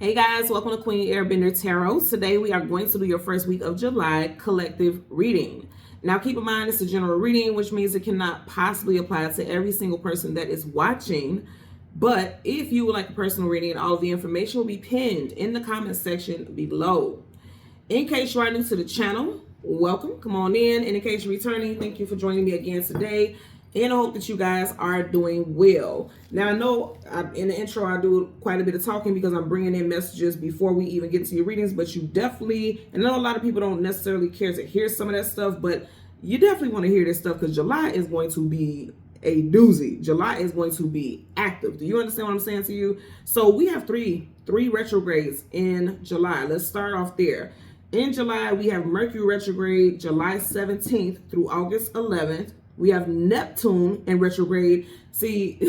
Hey guys, welcome to Queen Airbender Tarot. Today we are going to do your first week of July collective reading. Now keep in mind it's a general reading, which means it cannot possibly apply to every single person that is watching. But if you would like a personal reading, all of the information will be pinned in the comment section below. In case you are new to the channel, welcome, come on in. And in case you're returning, thank you for joining me again today. And I hope that you guys are doing well. Now, I know in the intro, I do quite a bit of talking because I'm bringing in messages before we even get to your readings. But you definitely, and I know a lot of people don't necessarily care to hear some of that stuff, but you definitely want to hear this stuff because July is going to be a doozy. July is going to be active. Do you understand what I'm saying to you? So we have three retrogrades in July. Let's start off there. In July, we have Mercury retrograde July 17th through August 11th. We have Neptune in retrograde. See,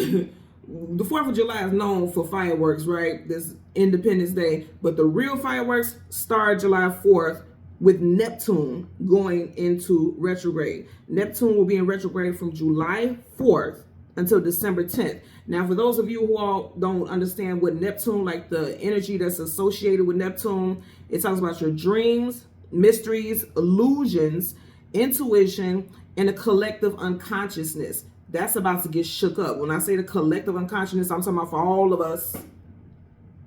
the 4th of July is known for fireworks, right? This Independence Day. But the real fireworks start July 4th with Neptune going into retrograde. Neptune will be in retrograde from July 4th until December 10th. Now, for those of you who all don't understand what Neptune, like the energy that's associated with Neptune, it talks about your dreams, mysteries, illusions, intuition, and a collective unconsciousness. That's about to get shook up. When I say the collective unconsciousness, I'm talking about for all of us.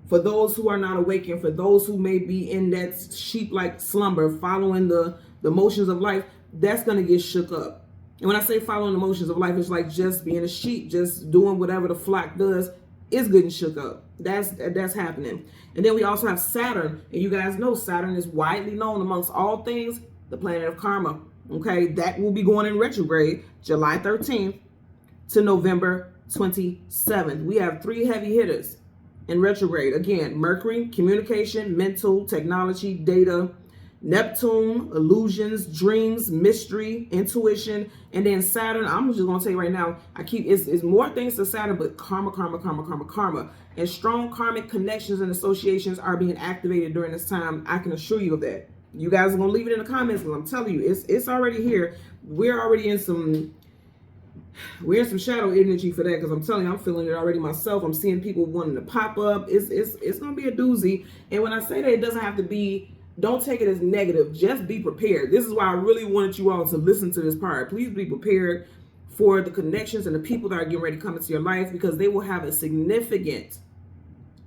For those who are not awakened, for those who may be in that sheep-like slumber, following the motions of life, that's going to get shook up. And when I say following the motions of life, it's like just being a sheep, just doing whatever the flock does. It's getting shook up. That's happening. And then we also have Saturn. And you guys know Saturn is widely known amongst all things, the planet of karma. Okay, that will be going in retrograde July 13th to November 27th. We have three heavy hitters in retrograde. Again, Mercury, communication, mental, technology, data. Neptune, illusions, dreams, mystery, intuition. And then Saturn, I'm just going to tell you right now, it's more things to Saturn, but karma. And strong karmic connections and associations are being activated during this time. I can assure you of that. You guys are going to leave it in the comments because I'm telling you, it's already here. We're already in some shadow energy for that because I'm telling you, I'm feeling it already myself. I'm seeing people wanting to pop up. It's going to be a doozy. And when I say that, it doesn't have to be, don't take it as negative. Just be prepared. This is why I really wanted you all to listen to this part. Please be prepared for the connections and the people that are getting ready to come into your life because they will have a significant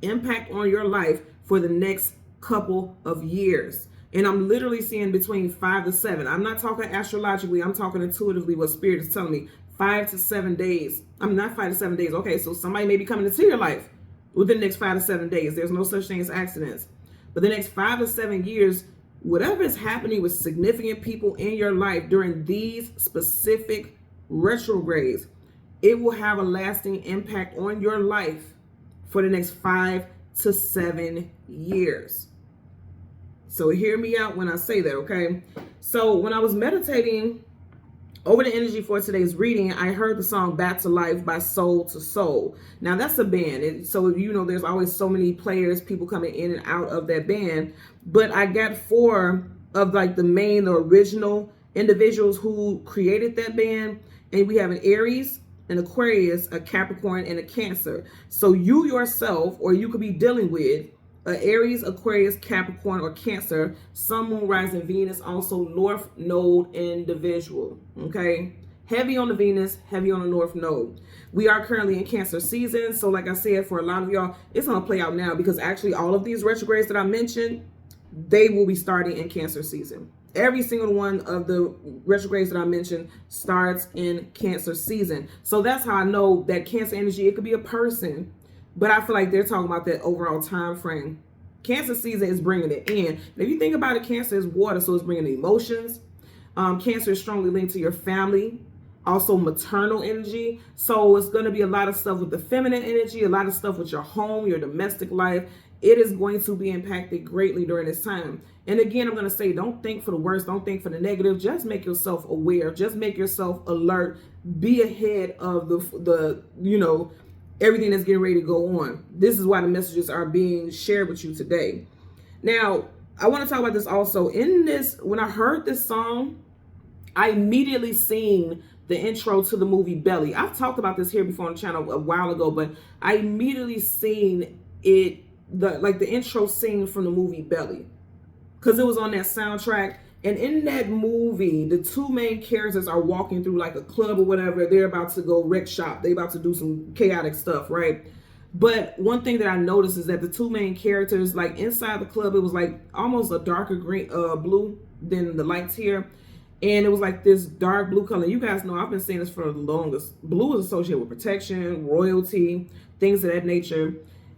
impact on your life for the next couple of years. And I'm literally seeing between 5 to 7. I'm not talking astrologically. I'm talking intuitively what Spirit is telling me. 5 to 7 days. I'm not 5 to 7 days. Okay, so somebody may be coming into your life within the next 5 to 7 days. There's no such thing as accidents. But the next 5 to 7 years, whatever is happening with significant people in your life during these specific retrogrades, it will have a lasting impact on your life for the next 5 to 7 years. So hear me out when I say that, okay? So when I was meditating over the energy for today's reading, I heard the song Back to Life by Soul to Soul. Now that's a band. And so you know there's always so many players, people coming in and out of that band. But I got 4 of like the original individuals who created that band. And we have an Aries, an Aquarius, a Capricorn, and a Cancer. So you yourself, or you could be dealing with Aries, Aquarius, Capricorn, or Cancer, Sun, Moon, Rising, Venus, also North Node individual, okay? Heavy on the Venus, heavy on the North Node. We are currently in Cancer season, so like I said, for a lot of y'all, it's going to play out now because actually all of these retrogrades that I mentioned, they will be starting in Cancer season. Every single one of the retrogrades that I mentioned starts in Cancer season. So that's how I know that Cancer energy, it could be a person, but I feel like they're talking about that overall time frame. Cancer season is bringing it in. And if you think about it, Cancer is water, so it's bringing the emotions. Cancer is strongly linked to your family, also maternal energy. So it's going to be a lot of stuff with the feminine energy, a lot of stuff with your home, your domestic life. It is going to be impacted greatly during this time. And again, I'm going to say, don't think for the worst. Don't think for the negative. Just make yourself aware. Just make yourself alert. Be ahead of the everything that's getting ready to go on. This is why the messages are being shared with you today. Now, I want to talk about this also. In this, when I heard this song, I immediately seen the intro to the movie Belly. I've talked about this here before on the channel a while ago, but I immediately seen it the intro scene from the movie Belly, because it was on that soundtrack. And in that movie, the two main characters are walking through like a club or whatever. They're about to go wreck shop. They're about to do some chaotic stuff, right? But one thing that I noticed is that the two main characters, like inside the club, it was like almost a darker green, blue than the lights here. And it was like this dark blue color. You guys know I've been saying this for the longest. Blue is associated with protection, royalty, things of that nature.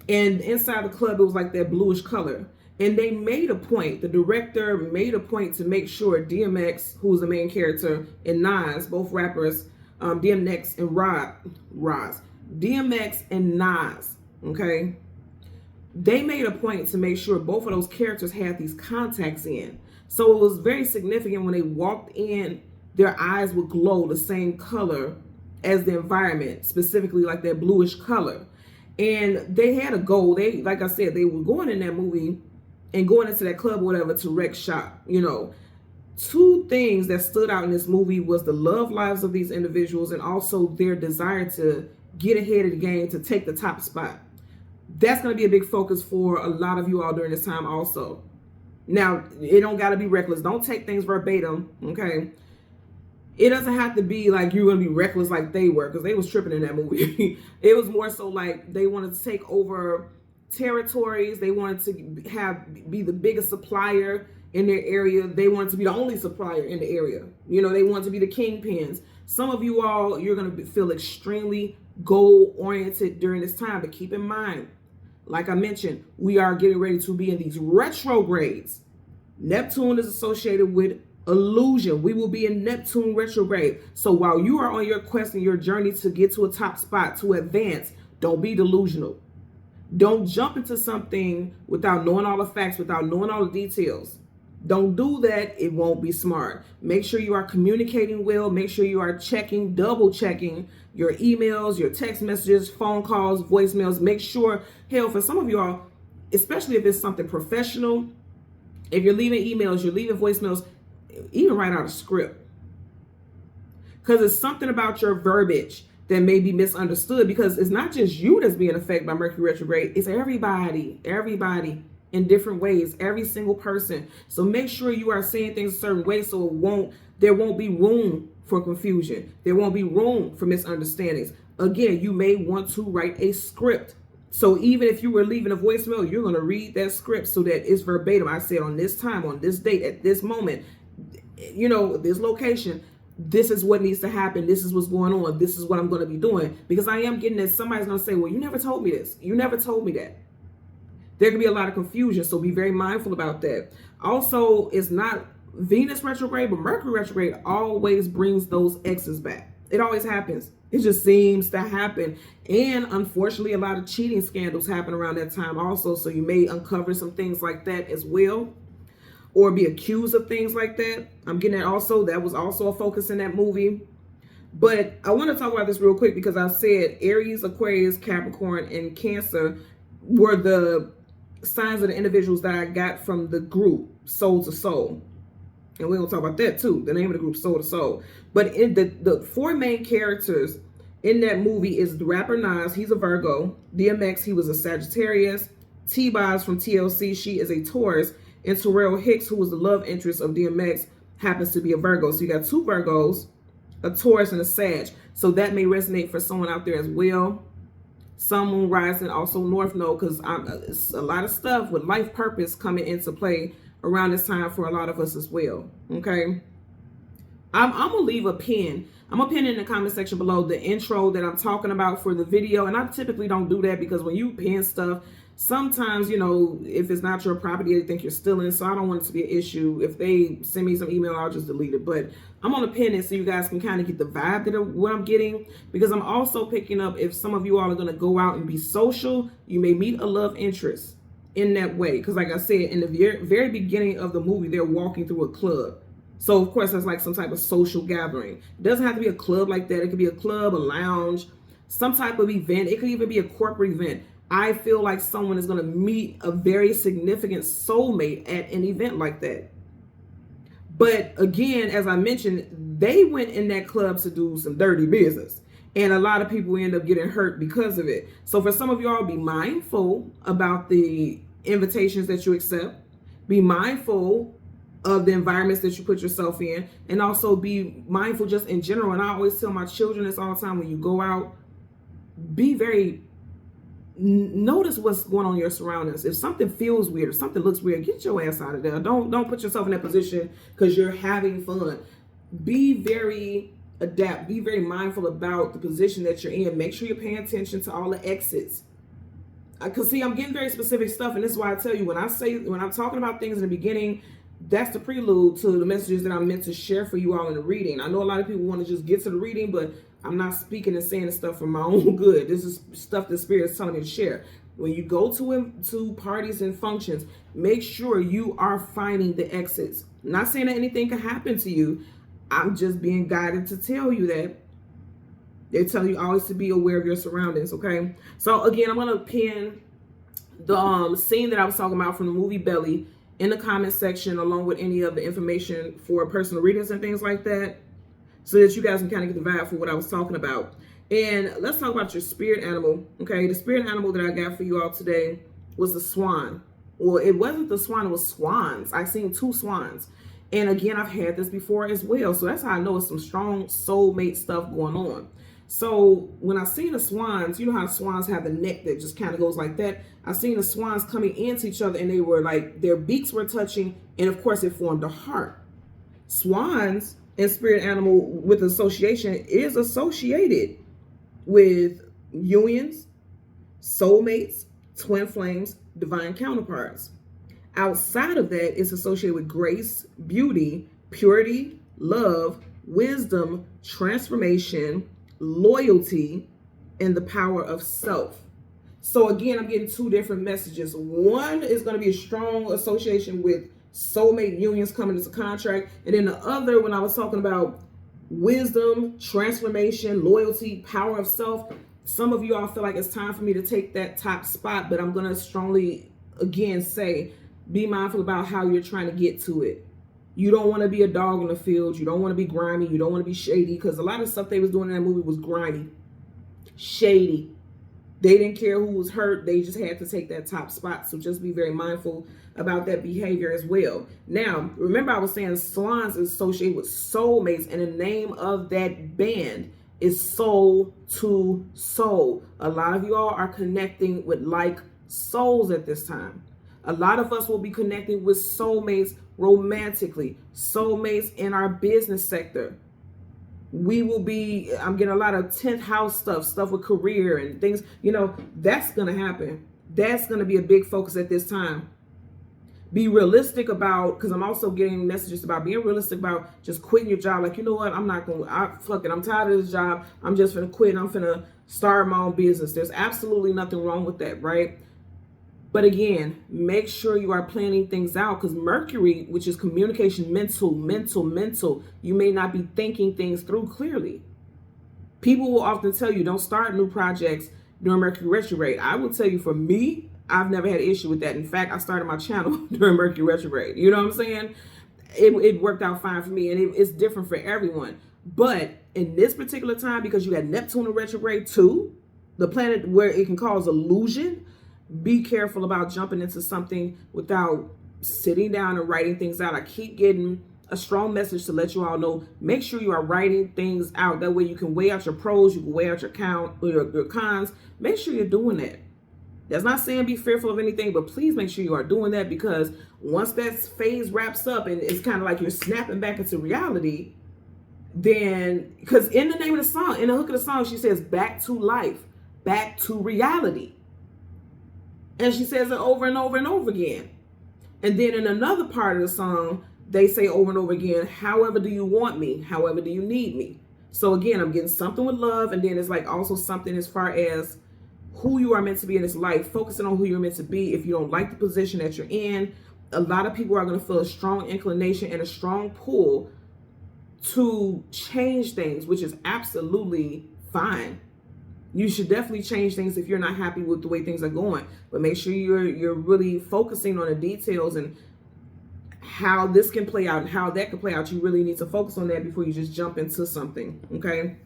And inside the club, it was like that bluish color. And they made a point, the director made a point to make sure DMX, who's the main character, and Nas, both rappers, DMX and DMX and Nas, okay? They made a point to make sure both of those characters had these contacts in. So it was very significant when they walked in, their eyes would glow the same color as the environment, specifically like that bluish color. And they had a goal. They, like I said, they were going in that movie and going into that club or whatever to wreck shop. You know, two things that stood out in this movie was the love lives of these individuals and also their desire to get ahead of the game, to take the top spot. That's going to be a big focus for a lot of you all during this time also. Now, it don't got to be reckless. Don't take things verbatim, okay? It doesn't have to be like you're going to be reckless like they were, because they was tripping in that movie. It was more so like they wanted to take over territories. They wanted to be the biggest supplier in their area. They wanted to be the only supplier in the area. You know, they wanted to be the kingpins. Some of you all, you're going to feel extremely goal-oriented during this time, but keep in mind, like I mentioned, we are getting ready to be in these retrogrades. Neptune is associated with illusion. We will be in Neptune retrograde. So while you are on your quest and your journey to get to a top spot, to advance, don't be delusional. Don't jump into something without knowing all the facts, without knowing all the details. Don't do that. It won't be smart. Make sure you are communicating well. Make sure you are checking, double checking your emails, your text messages, phone calls, voicemails. Make sure, hell, for some of y'all, especially if it's something professional, if you're leaving emails, you're leaving voicemails, even write out a script. Because it's something about your verbiage that may be misunderstood, because it's not just you that's being affected by Mercury retrograde. It's everybody in different ways, every single person. So make sure you are saying things a certain way so there won't be room for confusion. There won't be room for misunderstandings. Again, you may want to write a script. So even if you were leaving a voicemail, you're going to read that script so that it's verbatim. I said on this time, on this date, at this moment, you know, this location, this is what needs to happen. This is what's going on. This is what I'm going to be doing. Because I am getting that somebody's going to say, well, you never told me this. You never told me that. There can be a lot of confusion, so be very mindful about that. Also, it's not Venus retrograde, but Mercury retrograde always brings those exes back. It always happens. It just seems to happen. And unfortunately, a lot of cheating scandals happen around that time also, so you may uncover some things like that as well, or be accused of things like that. I'm getting that also. That was also a focus in that movie. But I want to talk about this real quick because I said Aries, Aquarius, Capricorn, and Cancer were the signs of the individuals that I got from the group Soul to Soul. And we're going to talk about that too. The name of the group, Soul to Soul. But in the four main characters in that movie is the rapper Nas. He's a Virgo. DMX, he was a Sagittarius. T-Boz from TLC, she is a Taurus. And Terrell Hicks, who was the love interest of DMX, happens to be a Virgo. So you got two Virgos, a Taurus, and a Sag. So that may resonate for someone out there as well. Sun, Moon, Rising, also North Node, because it's a lot of stuff with life purpose coming into play around this time for a lot of us as well. Okay, I'm gonna leave a pin. I'm gonna pin in the comment section below the intro that I'm talking about for the video, and I typically don't do that because when you pin stuff, sometimes, you know, if it's not your property, they think you're stealing, so I don't want it to be an issue. If they send me some email, I'll just delete it. But I'm gonna pin it so you guys can kind of get the vibe that what I'm getting, because I'm also picking up if some of you all are gonna go out and be social, you may meet a love interest in that way. Because like I said, in the very beginning of the movie, they're walking through a club. So of course that's like some type of social gathering. It doesn't have to be a club like that. It could be a club, a lounge, some type of event. It could even be a corporate event. I feel like someone is going to meet a very significant soulmate at an event like that. But again, as I mentioned, they went in that club to do some dirty business. And a lot of people end up getting hurt because of it. So for some of y'all, be mindful about the invitations that you accept. Be mindful of the environments that you put yourself in, and also be mindful just in general. And I always tell my children this all the time: when you go out, be very notice what's going on in your surroundings. If something feels weird or something looks weird, get your ass out of there. Don't put yourself in that position because you're having fun. Be very adapt. Be very mindful about the position that you're in. Make sure you're paying attention to all the exits. Because see, I'm getting very specific stuff, and this is why I tell you when I'm talking about things in the beginning, that's the prelude to the messages that I'm meant to share for you all in the reading. I know a lot of people want to just get to the reading, but I'm not speaking and saying this stuff for my own good. This is stuff the Spirit is telling me to share. When you go to parties and functions, make sure you are finding the exits. I'm not saying that anything can happen to you. I'm just being guided to tell you that. They tell you always to be aware of your surroundings, okay? So again, I'm gonna pin the scene that I was talking about from the movie Belly in the comment section, along with any of the information for personal readings and things like that, so that you guys can kind of get the vibe for what I was talking about. And let's talk about your spirit animal, okay? The spirit animal that I got for you all today was the swan. Well, it wasn't the swan, it was swans. I've seen 2 swans. And again, I've had this before as well. So that's how I know it's some strong soulmate stuff going on. So when I seen the swans, you know how swans have the neck that just kind of goes like that. I seen the swans coming into each other, and they were like, their beaks were touching, and of course it formed a heart. Swans and spirit animal with association is associated with unions, soulmates, twin flames, divine counterparts. Outside of that, it's associated with grace, beauty, purity, love, wisdom, transformation, loyalty, and the power of self. So again, I'm getting 2 different messages. One is going to be a strong association with soulmate unions coming into contract. And then the other, when I was talking about wisdom, transformation, loyalty, power of self, some of you all feel like it's time for me to take that top spot, but I'm going to strongly, again, say, be mindful about how you're trying to get to it. You don't want to be a dog in the field. You don't want to be grimy. You don't want to be shady, because a lot of stuff they was doing in that movie was grimy, shady. They didn't care who was hurt. They just had to take that top spot. So just be very mindful about that behavior as well. Now, remember I was saying swans is associated with soulmates, and the name of that band is Soul to Soul. A lot of you all are connecting with like souls at this time. A lot of us will be connecting with soulmates romantically, soulmates in our business sector. We will be, I'm getting a lot of 10th house stuff with career and things, that's going to happen. That's going to be a big focus at this time. Be realistic about, because I'm also getting messages about being realistic about just quitting your job. Like, you know what? Fuck it. I'm tired of this job. I'm just going to quit. I'm going to start my own business. There's absolutely nothing wrong with that, right? But again, make sure you are planning things out, because Mercury, which is communication, mental, you may not be thinking things through clearly. People will often tell you don't start new projects during Mercury retrograde. I will tell you, for me, I've never had an issue with that. In fact, I started my channel during Mercury retrograde. You know what I'm saying? It worked out fine for me, and it's different for everyone. But in this particular time, because you had Neptune in retrograde too, the planet where it can cause illusion, be careful about jumping into something without sitting down and writing things out. I keep getting a strong message to let you all know, make sure you are writing things out. That way you can weigh out your pros, you can weigh out your cons. Make sure you're doing that. That's not saying be fearful of anything, but please make sure you are doing that, because once that phase wraps up and it's kind of like you're snapping back into reality, then, because in the name of the song, in the hook of the song, she says, back to life, back to reality. And she says it over and over and over again. And then in another part of the song, they say over and over again, however do you want me? However do you need me? So again, I'm getting something with love. And then it's like also something as far as who you are meant to be in this life, focusing on who you're meant to be. If you don't like the position that you're in, a lot of people are going to feel a strong inclination and a strong pull to change things, which is absolutely fine. You should definitely change things if you're not happy with the way things are going. But make sure you're really focusing on the details and how this can play out and how that can play out. You really need to focus on that before you just jump into something, okay?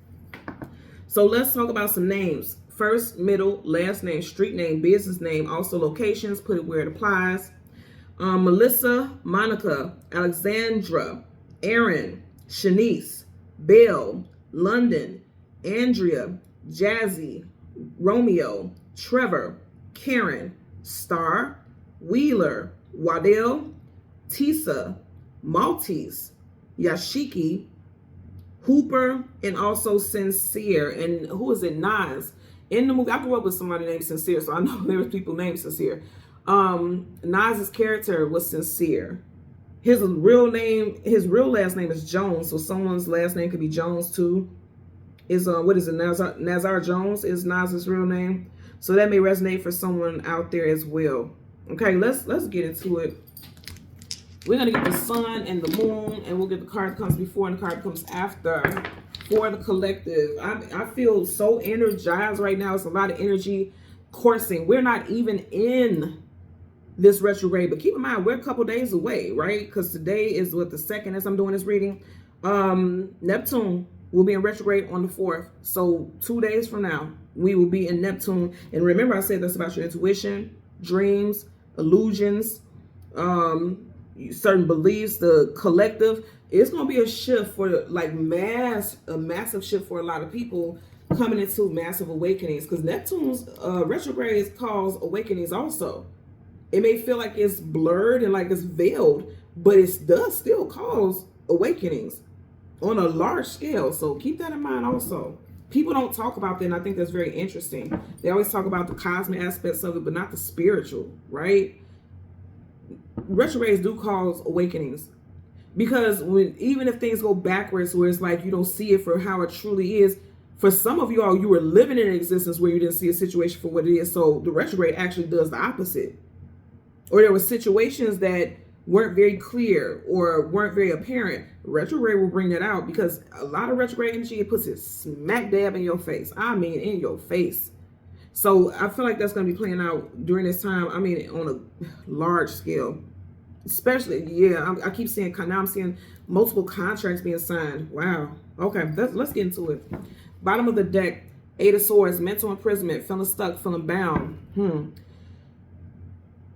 So let's talk about some names. First, middle, last name, street name, business name, also locations, put it where it applies. Melissa, Monica, Alexandra, Aaron, Shanice, Bill, London, Andrea, Jazzy, Romeo, Trevor, Karen, Star, Wheeler, Waddell, Tisa, Maltese, Yashiki, Hooper, and also Sincere. And who is it? Nas. In the movie, I grew up with somebody named Sincere, so I know there was people named Sincere. Nas's character was Sincere. His real last name is Jones, so someone's last name could be Jones too. Is what is it? Nazar Jones is Nas's real name. So that may resonate for someone out there as well. Okay, let's get into it. We're gonna get the sun and the moon, and we'll get the card that comes before and the card that comes after for the collective. I feel so energized right now. It's a lot of energy coursing. We're not even in this retrograde, but keep in mind we're a couple days away, right? Because today is what, the 2nd as I'm doing this reading. Neptune will be in retrograde on the 4th. So 2 days from now, we will be in Neptune. And remember, I said that's about your intuition, dreams, illusions, certain beliefs, the collective. It's going to be a shift for like a massive shift for a lot of people coming into massive awakenings, because Neptune's retrograde cause awakenings also. It may feel like it's blurred and like it's veiled, but it does still cause awakenings on a large scale. So keep that in mind also. People don't talk about that, and I think that's very interesting. They always talk about the cosmic aspects of it, but not the spiritual, right? Retrogrades do cause awakenings, because even if things go backwards, where it's like you don't see it for how it truly is, for some of you all, you were living in an existence where you didn't see a situation for what it is. So the retrograde actually does the opposite. Or there were situations that weren't very clear or weren't very apparent. Retrograde will bring that out, because a lot of retrograde energy, it puts it smack dab in your face. I mean, in your face. So I feel like that's going to be playing out during this time. I mean, on a large scale. Especially, yeah, I keep seeing, now I'm seeing multiple contracts being signed. Wow. Okay, let's get into it. Bottom of the deck, 8 of Swords, mental imprisonment, feeling stuck, feeling bound.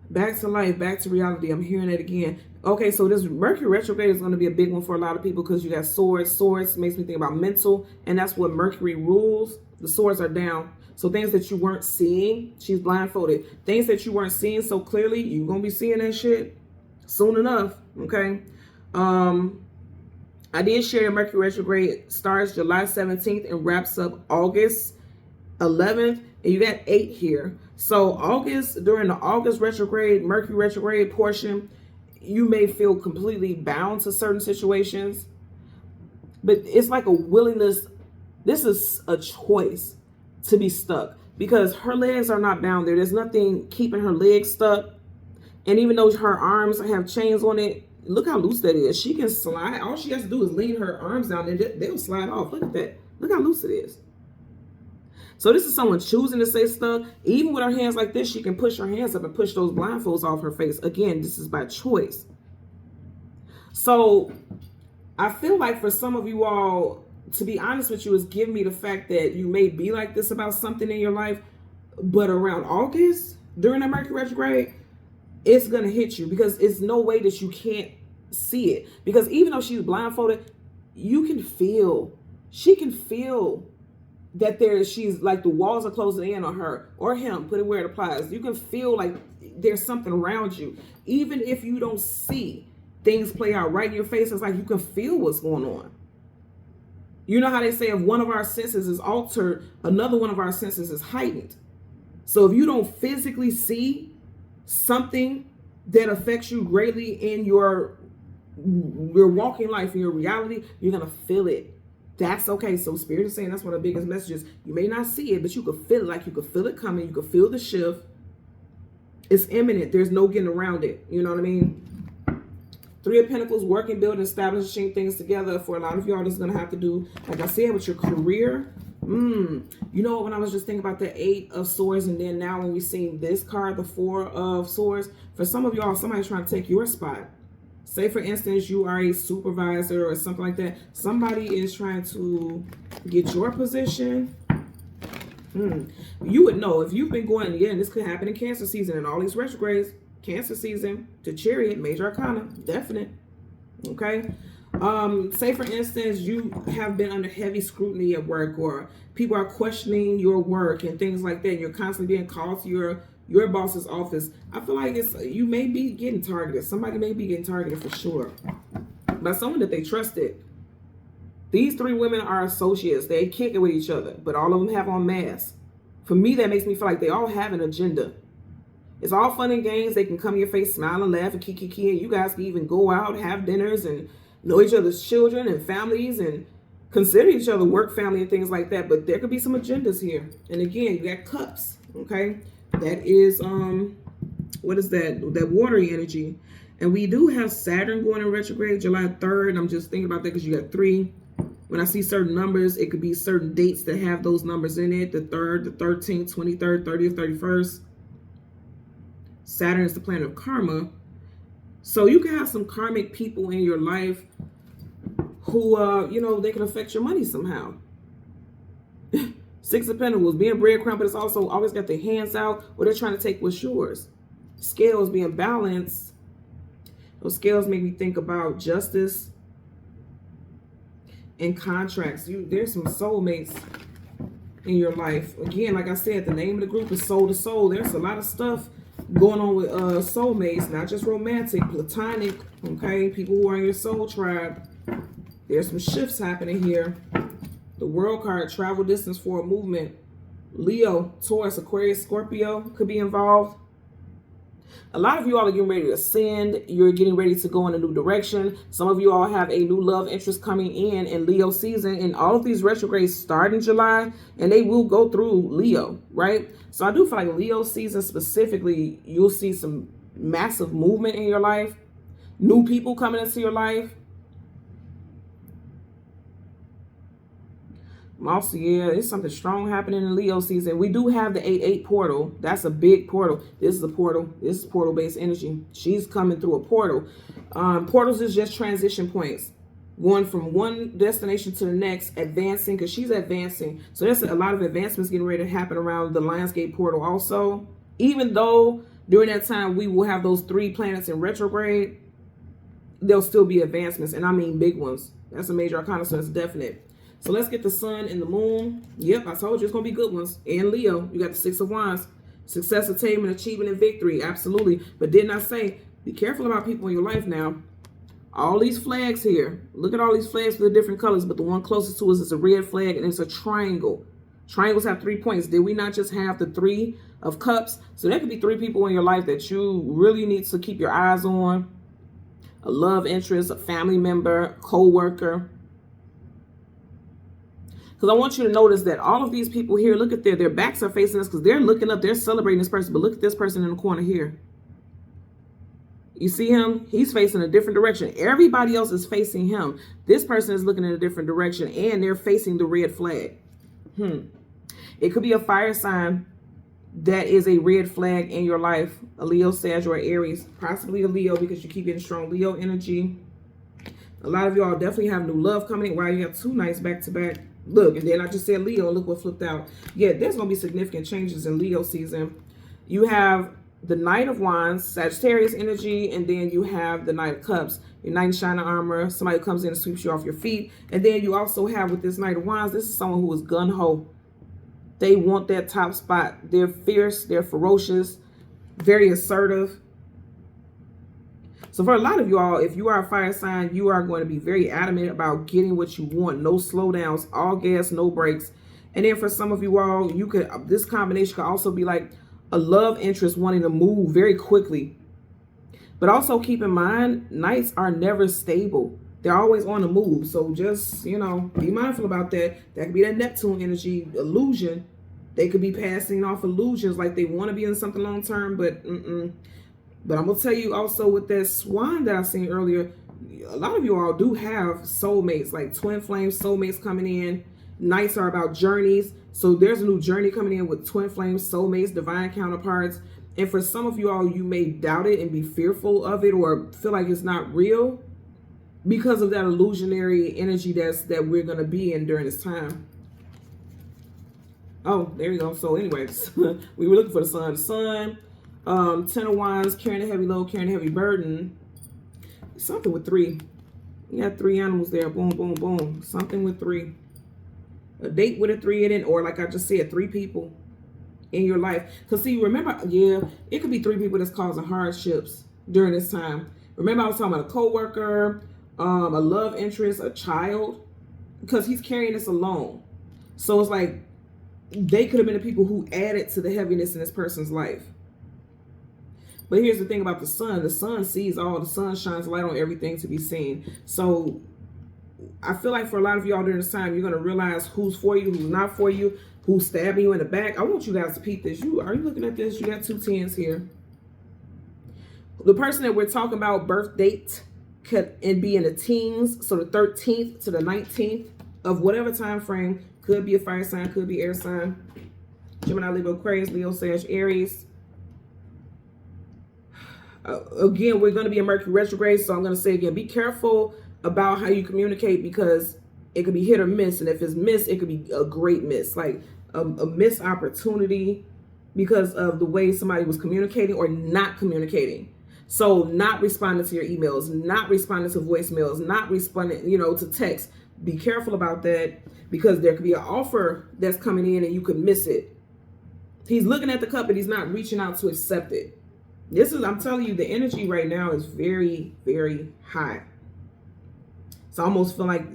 Back to life, back to reality. I'm hearing it again. Okay, so this Mercury retrograde is going to be a big one for a lot of people, because you got swords. Swords makes me think about mental, and that's what Mercury rules. The swords are down. So things that you weren't seeing, she's blindfolded. Things that you weren't seeing so clearly, you're going to be seeing that shit soon enough, okay? I did share the Mercury retrograde starts July 17th and wraps up August 11th, and you got 8 here. So August, during the August retrograde, Mercury retrograde portion, you may feel completely bound to certain situations, but it's like a willingness. This is a choice to be stuck, because her legs are not bound there. There's nothing keeping her legs stuck. And even though her arms have chains on it, look how loose that is. She can slide. All she has to do is lean her arms down and they'll slide off. Look at that. Look how loose it is. So this is someone choosing to stay stuck. Even with her hands like this, she can push her hands up and push those blindfolds off her face. Again, this is by choice. So I feel like for some of you all, to be honest with you, is giving me the fact that you may be like this about something in your life, but around August, during the Mercury retrograde, it's going to hit you, because it's no way that you can't see it. Because even though she's blindfolded, you can feel, she can feel that she's like the walls are closing in on her or him, put it where it applies. You can feel like there's something around you. Even if you don't see things play out right in your face, it's like you can feel what's going on. You know how they say if one of our senses is altered, another one of our senses is heightened. So if you don't physically see something that affects you greatly in your walking life, in your reality, you're going to feel it. That's okay. So Spirit is saying that's one of the biggest messages. You may not see it, but you can feel it. Like you can feel it coming. You can feel the shift. It's imminent. There's no getting around it. You know what I mean? 3 of Pentacles, working, building, establishing things together. For a lot of y'all, this is going to have to do, like I said, with your career. You know, when I was just thinking about the 8 of Swords, and then now when we seen this card, the 4 of Swords, for some of y'all, somebody's trying to take your spot. Say, for instance, you are a supervisor or something like that. Somebody is trying to get your position. You would know if you've been going, yeah, and this could happen in Cancer season and all these retrogrades. Cancer season to Chariot, Major Arcana, definite. Okay. Say for instance, you have been under heavy scrutiny at work, or people are questioning your work and things like that. And you're constantly being called to your boss's office. I feel like you may be getting targeted. Somebody may be getting targeted for sure by someone that they trusted. These three women are associates. They kick it with each other, but all of them have on masks. For me, that makes me feel like they all have an agenda. It's all fun and games. They can come in your face, smile and laugh and kiki, and you guys can even go out, have dinners, and know each other's children and families, and consider each other work family and things like that. But there could be some agendas here. And again, you got cups. Okay, that is what is that? That watery energy. And we do have Saturn going in retrograde July 3rd. I'm just thinking about that because you got 3. When I see certain numbers, it could be certain dates that have those numbers in it. The 3rd, the 13th, 23rd, 30th, 31st. Saturn is the planet of karma. So you can have some karmic people in your life who, you know, they can affect your money somehow. 6 of Pentacles, being breadcrumb, but it's also always got their hands out. What they're trying to take what's yours. Scales being balanced. Those scales make me think about justice and contracts. There's some soulmates in your life. Again, like I said, the name of the group is Soul to Soul. There's a lot of stuff going on with soulmates, not just romantic, platonic, okay? People who are in your soul tribe. There's some shifts happening here. The World card, travel distance for a movement. Leo, Taurus, Aquarius, Scorpio could be involved. A lot of you all are getting ready to ascend. You're getting ready to go in a new direction. Some of you all have a new love interest coming in Leo season. And all of these retrogrades start in July, and they will go through Leo, right? So I do feel like Leo season specifically, you'll see some massive movement in your life. New people coming into your life. Also, yeah, there's something strong happening in Leo season. We do have the 8-8 portal. That's a big portal. This is a portal. This is portal-based energy. She's coming through a portal. Portals is just transition points. Going from one destination to the next, advancing, because she's advancing. So there's a lot of advancements getting ready to happen around the Lionsgate portal also. Even though during that time we will have those 3 planets in retrograde, there'll still be advancements. And I mean big ones. That's a major arcana, so it's definite. So let's get the sun and the moon. Yep, I told you it's going to be good ones. And Leo, you got the 6 of Wands. Success, attainment, achievement, and victory. Absolutely. But didn't I say, be careful about people in your life now. All these flags here. Look at all these flags with the different colors. But the one closest to us is a red flag, and it's a triangle. Triangles have 3 points. Did we not just have the 3 of cups? So there could be 3 people in your life that you really need to keep your eyes on. A love interest, a family member, co-worker. Because I want you to notice that all of these people here, look at their backs are facing us because they're looking up, they're celebrating this person. But look at this person in the corner here. You see him? He's facing a different direction. Everybody else is facing him. This person is looking in a different direction and they're facing the red flag. It could be a fire sign that is a red flag in your life. A Leo, Sag, or Aries. Possibly a Leo because you keep getting strong Leo energy. A lot of y'all definitely have new love coming in. Wow, you have 2 nights back to back. Look, and then I just said Leo. Look what flipped out. Yeah, there's going to be significant changes in Leo season. You have the Knight of Wands, Sagittarius energy, and then you have the Knight of Cups. Your Knight in Shining Armor, somebody comes in and sweeps you off your feet. And then you also have with this Knight of Wands, this is someone who is gun-ho. They want that top spot. They're fierce, they're ferocious, very assertive. So for a lot of you all, if you are a fire sign, you are going to be very adamant about getting what you want. No slowdowns, all gas, no brakes. And then for some of you all, you could, this combination could also be like a love interest wanting to move very quickly. But also keep in mind, Knights are never stable. They're always on the move. So just, you know, be mindful about that. That could be that Neptune energy, illusion. They could be passing off illusions like they want to be in something long term, but But I'm going to tell you also with that swan that I seen earlier, a lot of you all do have soulmates, like twin flame soulmates coming in. Nights are about journeys. So there's a new journey coming in with twin flame soulmates, divine counterparts. And for some of you all, you may doubt it and be fearful of it or feel like it's not real because of that illusionary energy that we're going to be in during this time. Oh, there you go. So anyways, we were looking for the sun. The sun, 10 of wands, carrying a heavy load, carrying a heavy burden. Something with 3. You got 3 animals there. Boom, boom, boom. Something with 3. A date with a 3 in it, or like I just said, 3 people in your life. Because see, remember, yeah, it could be 3 people that's causing hardships during this time. Remember, I was talking about a coworker, a love interest, a child, because he's carrying this alone. So it's like they could have been the people who added to the heaviness in this person's life. But here's the thing about the sun. The sun sees all. The sun shines light on everything to be seen. So I feel like for a lot of y'all during this time, you're going to realize who's for you, who's not for you, who's stabbing you in the back. I want you guys to peep this. Are you looking at this? You got 2 10s here. The person that we're talking about, birth date, could be in the teens. So the 13th to the 19th of whatever time frame. Could be a fire sign, could be air sign. Gemini, Libra, Aquarius, Leo, Sag, Aries. Again, we're going to be in Mercury retrograde. So I'm going to say again, be careful about how you communicate, because it could be hit or miss. And if it's miss, it could be a great miss, like a missed opportunity because of the way somebody was communicating or not communicating. So not responding to your emails, not responding to voicemails, not responding, to text. Be careful about that, because there could be an offer that's coming in and you could miss it. He's looking at the cup, but he's not reaching out to accept it. I'm telling you, the energy right now is very, very high. So I almost feel like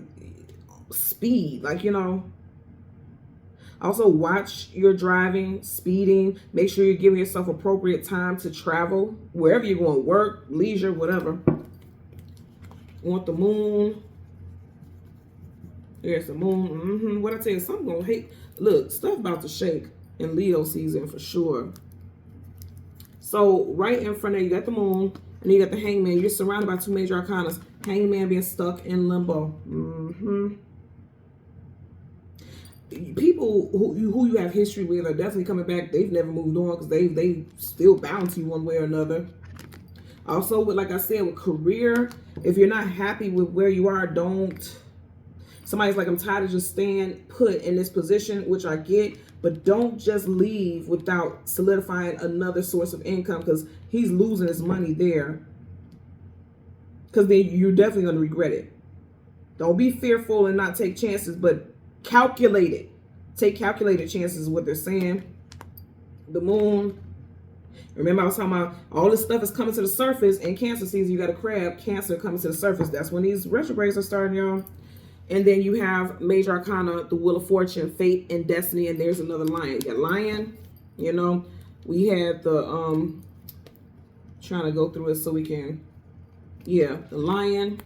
speed, Also, watch your driving, speeding. Make sure you're giving yourself appropriate time to travel, wherever you're going, work, leisure, whatever. You want the moon. There's the moon. What I tell you, something gonna hate. Look, stuff about to shake in Leo season for sure. So right in front of you got the moon, and you got the hangman. You're surrounded by 2 major arcanas. Hangman being stuck in limbo. People who you have history with are definitely coming back. They've never moved on because they still bound to you one way or another. Also, like I said, with career, if you're not happy with where you are, don't. Somebody's like, I'm tired of just staying put in this position, which I get, but don't just leave without solidifying another source of income, because he's losing his money there. Because then you're definitely going to regret it. Don't be fearful and not take chances, but calculate it. Take calculated chances is what they're saying. The moon. Remember, I was talking about all this stuff is coming to the surface. In Cancer season, you got a crab. Cancer coming to the surface. That's when these retrogrades are starting, y'all. And then you have major arcana, the Wheel of Fortune, fate, and destiny. And there's another lion. You got lion. We had the trying to go through it so we can. Yeah, the lion.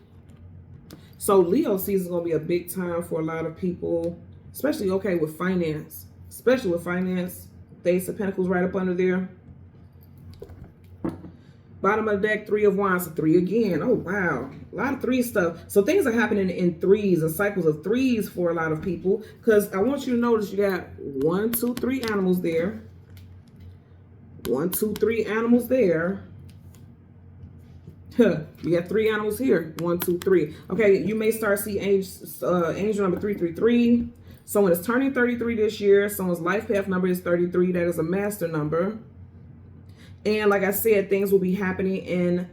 So Leo season is going to be a big time for a lot of people, especially with finance. Especially with finance. Ace of Pentacles right up under there. Bottom of the deck, 3 of Wands, 3 again. Oh, wow. A lot of 3 stuff. So things are happening in 3s and cycles of 3s for a lot of people. Because I want you to notice you got 1, 2, 3 animals there. 1, 2, 3 animals there. You got 3 animals here. 1, 2, 3. Okay, you may start see angel number 333. Someone is turning 33 this year. Someone's life path number is 33. That is a master number. And like I said, things will be happening in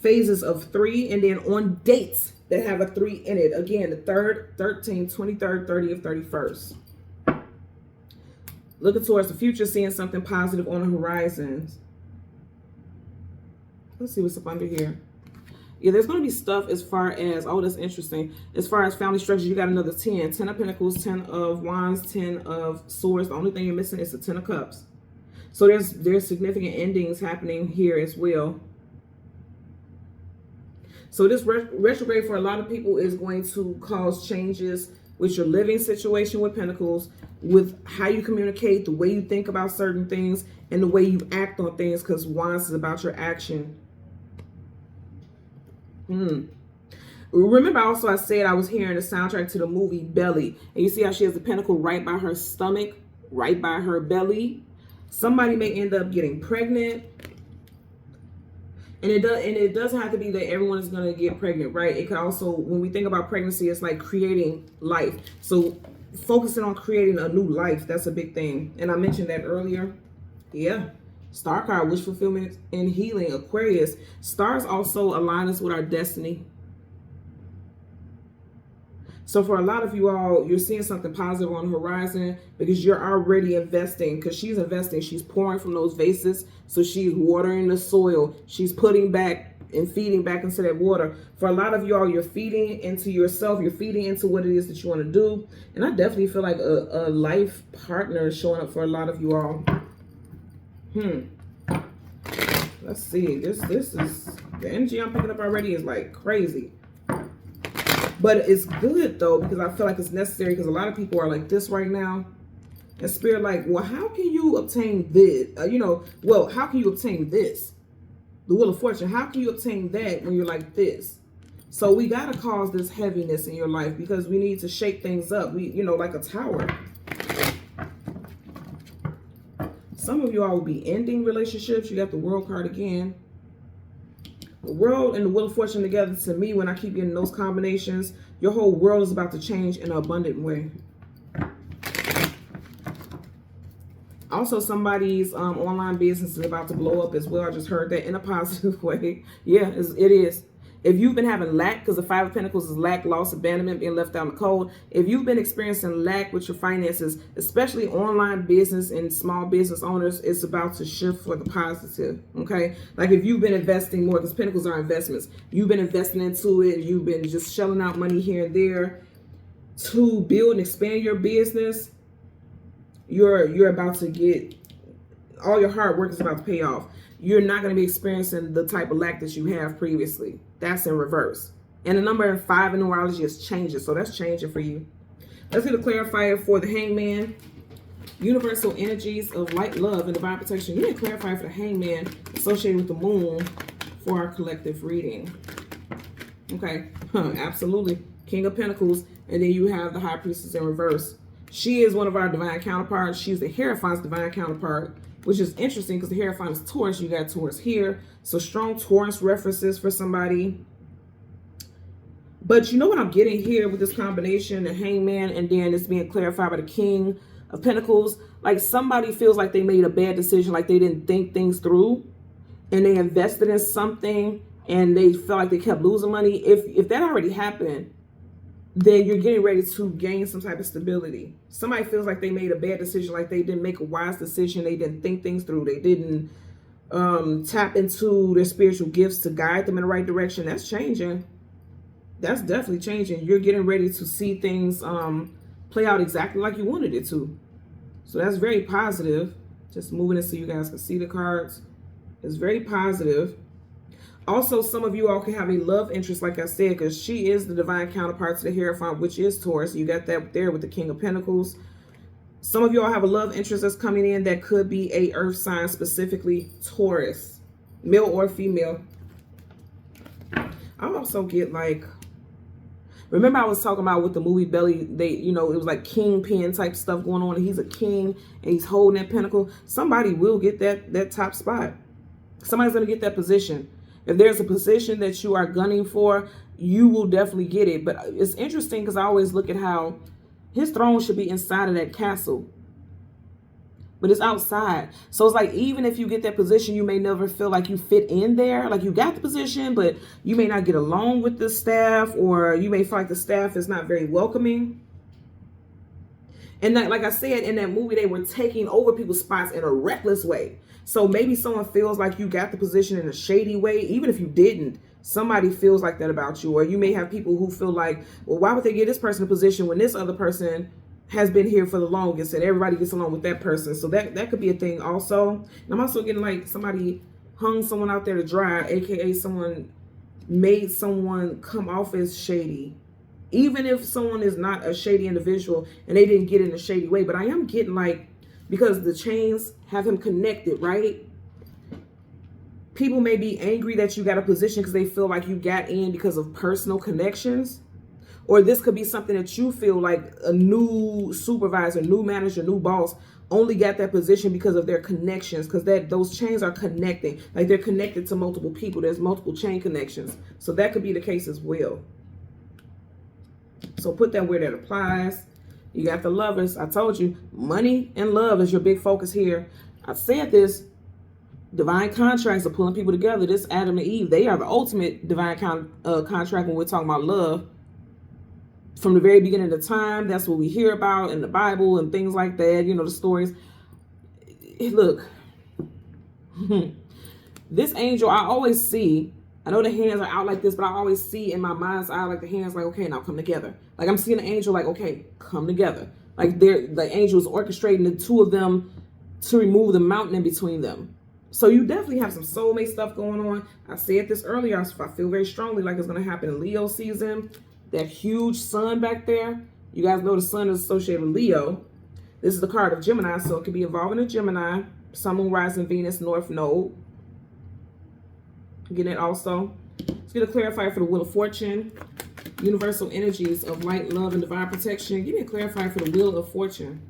phases of 3 and then on dates that have a 3 in it. Again, the 3rd, 13th, 23rd, 30th, 31st. Looking towards the future, seeing something positive on the horizons. Let's see what's up under here. Yeah, there's going to be stuff as far as, oh, that's interesting. As far as family structures, you got another 10. 10 of Pentacles, 10 of Wands, 10 of Swords. The only thing you're missing is the 10 of Cups. So there's significant endings happening here as well. So this retrograde for a lot of people is going to cause changes with your living situation with Pentacles, with how you communicate, the way you think about certain things, and the way you act on things, because Wands is about your action. Remember also I said I was hearing the soundtrack to the movie Belly. And you see how she has the pentacle right by her stomach, right by her belly. Somebody may end up getting pregnant. And it doesn't have to be that everyone is going to get pregnant, right? It could also, when we think about pregnancy, it's like creating life. So focusing on creating a new life. That's a big thing. And I mentioned that earlier. Yeah. Star card, wish fulfillment and healing. Aquarius. Stars also align us with our destiny. So for a lot of you all, you're seeing something positive on the horizon because you're already investing. Because she's investing. She's pouring from those vases. So she's watering the soil. She's putting back and feeding back into that water. For a lot of y'all, you're feeding into yourself. You're feeding into what it is that you want to do. And I definitely feel like a life partner is showing up for a lot of you all. Let's see. This is the energy I'm picking up already is like crazy. But it's good though, because I feel like it's necessary, because a lot of people are like this right now. And Spirit like, well, how can you obtain this? Well, how can you obtain this? The Wheel of Fortune. How can you obtain that when you're like this? So we got to cause this heaviness in your life because we need to shake things up. Like a tower. Some of you all will be ending relationships. You got the World card again. The World and the Wheel of Fortune together, to me, when I keep getting those combinations, your whole world is about to change in an abundant way. Also, somebody's online business is about to blow up as well. I just heard that in a positive way. Yeah, it is. If you've been having lack, because the Five of Pentacles is lack, loss, abandonment, being left out in the cold. If you've been experiencing lack with your finances, especially online business and small business owners, it's about to shift for the positive, okay? Like if you've been investing more, because Pentacles are investments. You've been investing into it. You've been just shelling out money here and there to build and expand your business. You're about to get, all your hard work is about to pay off. You're not going to be experiencing the type of lack that you have previously. That's in reverse. And the number 5 in numerology is changing. So that's changing for you. Let's get a clarifier for the Hangman. Universal energies of light, love, and divine protection. You need a clarifier for the Hangman associated with the moon for our collective reading. Okay. Absolutely. King of Pentacles. And then you have the High Priestess in reverse. She is one of our divine counterparts. She's the Hierophant's divine counterpart, which is interesting because the Hierophant is Taurus. You got Taurus here. So strong Taurus references for somebody. But you know what I'm getting here with this combination, the Hangman, and then it's being clarified by the King of Pentacles. Like somebody feels like they made a bad decision, like they didn't think things through, and they invested in something and they felt like they kept losing money. If that already happened, then you're getting ready to gain some type of stability. Somebody feels like they made a bad decision, like they didn't make a wise decision. They didn't think things through. They didn't tap into their spiritual gifts to guide them in the right direction. That's changing. That's definitely changing. You're getting ready to see things play out exactly like you wanted it to. So that's very positive. Just moving it so you guys can see the cards. It's very positive. Also, some of you all can have a love interest, like I said, because she is the divine counterpart to the Hierophant, which is Taurus. You got that there with the King of Pentacles. Some of you all have a love interest that's coming in that could be a earth sign, specifically Taurus, male or female. I also get like, remember I was talking about with the movie Belly, it was like kingpin type stuff going on, and he's a king and he's holding that pentacle. Somebody will get that top spot. Somebody's going to get that position. If there's a position that you are gunning for, you will definitely get it. But it's interesting because I always look at how his throne should be inside of that castle. But it's outside. So it's like, even if you get that position, you may never feel like you fit in there. Like you got the position, but you may not get along with the staff, or you may feel like the staff is not very welcoming. And that, like I said, in that movie, they were taking over people's spots in a reckless way. So maybe someone feels like you got the position in a shady way. Even if you didn't, somebody feels like that about you. Or you may have people who feel like, well, why would they give this person a position when this other person has been here for the longest and everybody gets along with that person? So that could be a thing also. And I'm also getting like somebody hung someone out there to dry, aka someone made someone come off as shady. Even if someone is not a shady individual and they didn't get in a shady way. But I am getting like, because the chains have him connected, right? People may be angry that you got a position because they feel like you got in because of personal connections. Or this could be something that you feel like a new supervisor, new manager, new boss only got that position because of their connections, because those chains are connecting. Like they're connected to multiple people. There's multiple chain connections. So that could be the case as well. So put that where that applies. You got the Lovers. I told you, money and love is your big focus here. I said this. Divine contracts are pulling people together. This Adam and Eve, they are the ultimate divine contract when we're talking about love. From the very beginning of time, that's what we hear about in the Bible and things like that. You know, the stories. Look, this angel, I always see, I know the hands are out like this, but I always see in my mind's eye, like the hands like, okay, now come together. Like I'm seeing the angel like, okay, come together. Like the angel is orchestrating the two of them to remove the mountain in between them. So you definitely have some soulmate stuff going on. I said this earlier. I feel very strongly like it's going to happen in Leo season. That huge sun back there. You guys know the sun is associated with Leo. This is the card of Gemini, so it could be involving a Gemini. Sun, Moon, Rising, Venus, North Node. Getting it also. Let's get a clarifier for the Wheel of Fortune. Universal energies of light, love, and divine protection. Give me a clarifier for the Wheel of Fortune.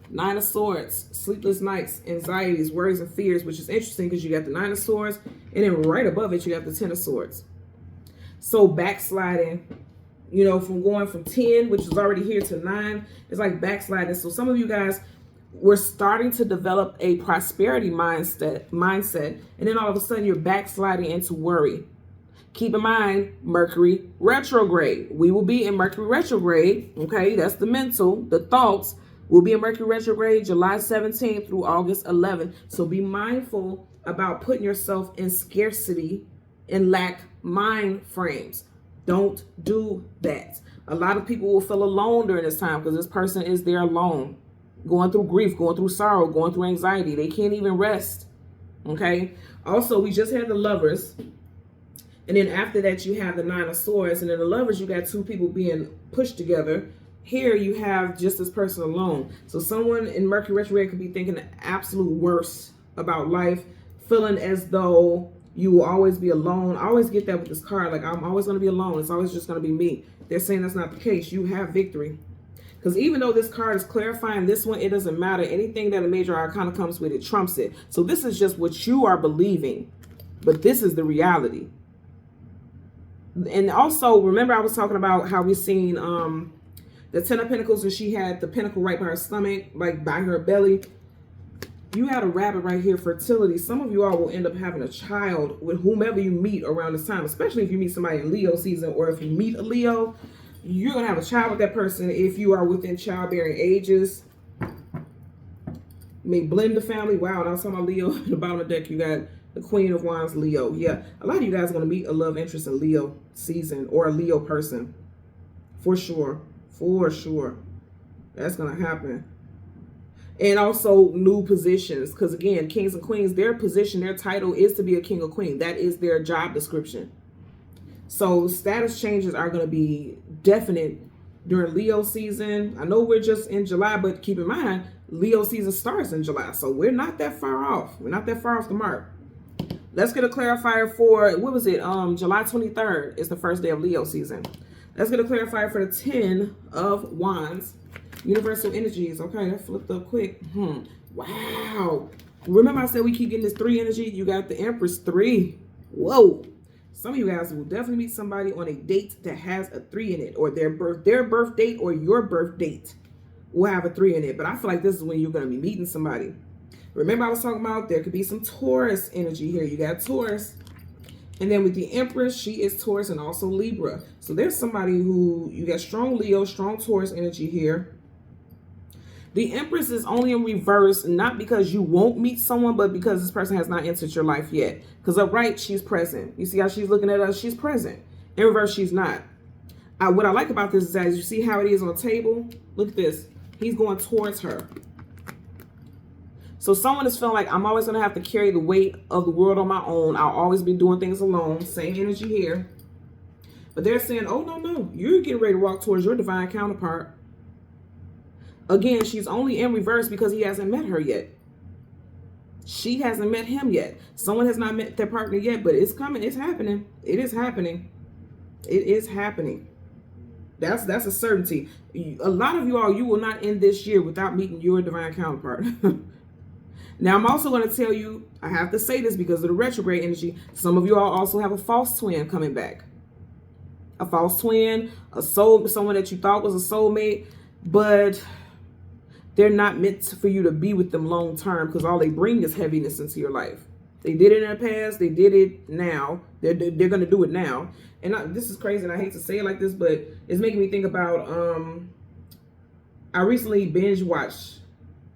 Nine of Swords, sleepless nights, anxieties, worries, and fears, which is interesting because you got the Nine of Swords, and then right above it, you got the Ten of Swords. So backsliding, you know, from going from 10, which is already here, to 9, it's like backsliding. So some of you guys were starting to develop a prosperity mindset, and then all of a sudden you're backsliding into worry. Keep in mind, Mercury retrograde. We will be in Mercury retrograde, okay? That's the mental, the thoughts. We'll be in Mercury retrograde July 17th through August 11th. So be mindful about putting yourself in scarcity and lack mind frames. Don't do that. A lot of people will feel alone during this time because this person is there alone, going through grief, going through sorrow, going through anxiety. They can't even rest. Okay. Also, we just had the Lovers. And then after that, you have the Nine of Swords. And then the Lovers, you got two people being pushed together. Here you have just this person alone. So someone in Mercury retrograde could be thinking the absolute worst about life, feeling as though you will always be alone. I always get that with this card. Like, I'm always going to be alone. It's always just going to be me. They're saying that's not the case. You have victory. Because even though this card is clarifying this one, it doesn't matter. Anything that a major arcana comes with, it trumps it. So this is just what you are believing. But this is the reality. And also, remember I was talking about how we seen the Ten of Pentacles, and she had the pentacle right by her stomach, like by her belly. You had a rabbit right here, fertility. Some of you all will end up having a child with whomever you meet around this time, especially if you meet somebody in Leo season, or if you meet a Leo, you're going to have a child with that person if you are within childbearing ages. You may blend the family. Wow, and I was talking about Leo. At the bottom of the deck, you got the Queen of Wands, Leo. Yeah, a lot of you guys are going to meet a love interest in Leo season or a Leo person. For sure. For sure. That's going to happen. And also new positions. Because again, kings and queens, their position, their title is to be a king or queen. That is their job description. So status changes are going to be definite during Leo season. I know we're just in July, but keep in mind, Leo season starts in July. So we're not that far off. We're not that far off the mark. Let's get a clarifier for, what was it? July 23rd is the first day of Leo season. Let's get a clarifier for the 10 of Wands. Universal energies. Okay, that flipped up quick. Wow. Remember I said we keep getting this 3 energy? You got the Empress 3. Whoa. Some of you guys will definitely meet somebody on a date that has a 3 in it, or their birth date or your birth date will have a 3 in it. But I feel like this is when you're going to be meeting somebody. Remember I was talking about there could be some Taurus energy here. You got Taurus. And then with the Empress, she is Taurus and also Libra. So there's somebody who, you got strong Leo, strong Taurus energy here. The Empress is only in reverse, not because you won't meet someone, but because this person has not entered your life yet. Because upright, she's present. You see how she's looking at us? She's present. In reverse, she's not. What I like about this is that you see how it is on the table? Look at this. He's going towards her. So someone is feeling like, I'm always going to have to carry the weight of the world on my own. I'll always be doing things alone. Same energy here. But they're saying, oh, no. You're getting ready to walk towards your divine counterpart. Again, she's only in reverse because he hasn't met her yet. She hasn't met him yet. Someone has not met their partner yet, but it's coming. It's happening. It is happening. It is happening. That's a certainty. A lot of you all, you will not end this year without meeting your divine counterpart. Now, I'm also going to tell you, I have to say this because of the retrograde energy. Some of you all also have a false twin coming back. A false twin, someone that you thought was a soulmate. but they're not meant for you to be with them long term, because all they bring is heaviness into your life. They did it in the past. They did it now. They're going to do it now. And this is crazy, and I hate to say it like this, but it's making me think about, I recently binge watched.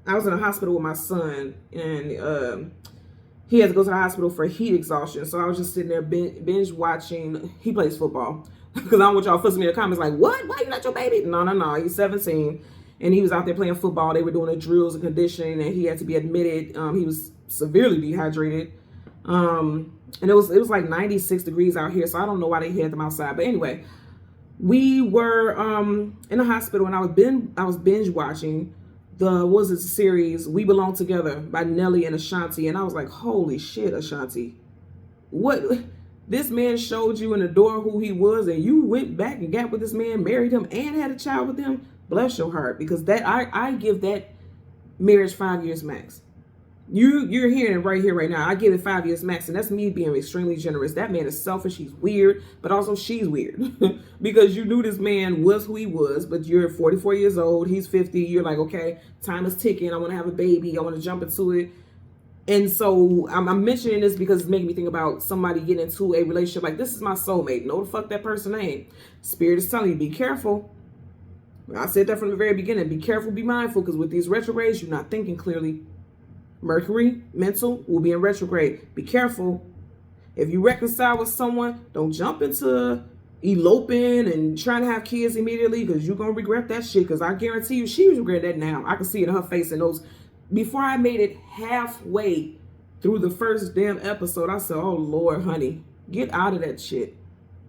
I was in a hospital with my son, and he had to go to the hospital for heat exhaustion. So I was just sitting there binge watching. He plays football. Because I don't want y'all fussing me in the comments like, what? Why you not your baby? No. He's 17. And he was out there playing football. They were doing the drills and conditioning, and he had to be admitted. He was severely dehydrated. And it was like 96 degrees out here. So I don't know why they had them outside. But anyway, we were in the hospital, and I was binge watching the series We Belong Together by Nelly and Ashanti. And I was like, holy shit, Ashanti. What? This man showed you in the door who he was, and you went back and got with this man, married him, and had a child with him. Bless your heart, because that I give that marriage 5 years max. You're hearing it right here, right now. I give it 5 years max, and that's me being extremely generous. That man is selfish. He's weird, but also she's weird because you knew this man was who he was, but you're 44 years old. He's 50. You're like, okay, time is ticking. I want to have a baby. I want to jump into it. And so I'm mentioning this because it's making me think about somebody getting into a relationship like, this is my soulmate. No, the fuck that person ain't. Spirit is telling you, be careful. I said that from the very beginning. Be careful, be mindful, because with these retrogrades, you're not thinking clearly. Mercury, mental, will be in retrograde. Be careful. If you reconcile with someone, don't jump into eloping and trying to have kids immediately, because you're going to regret that shit, because I guarantee you she was regret that now. I can see it in her face. And those, before I made it halfway through the first damn episode, I said, oh, Lord, honey, get out of that shit.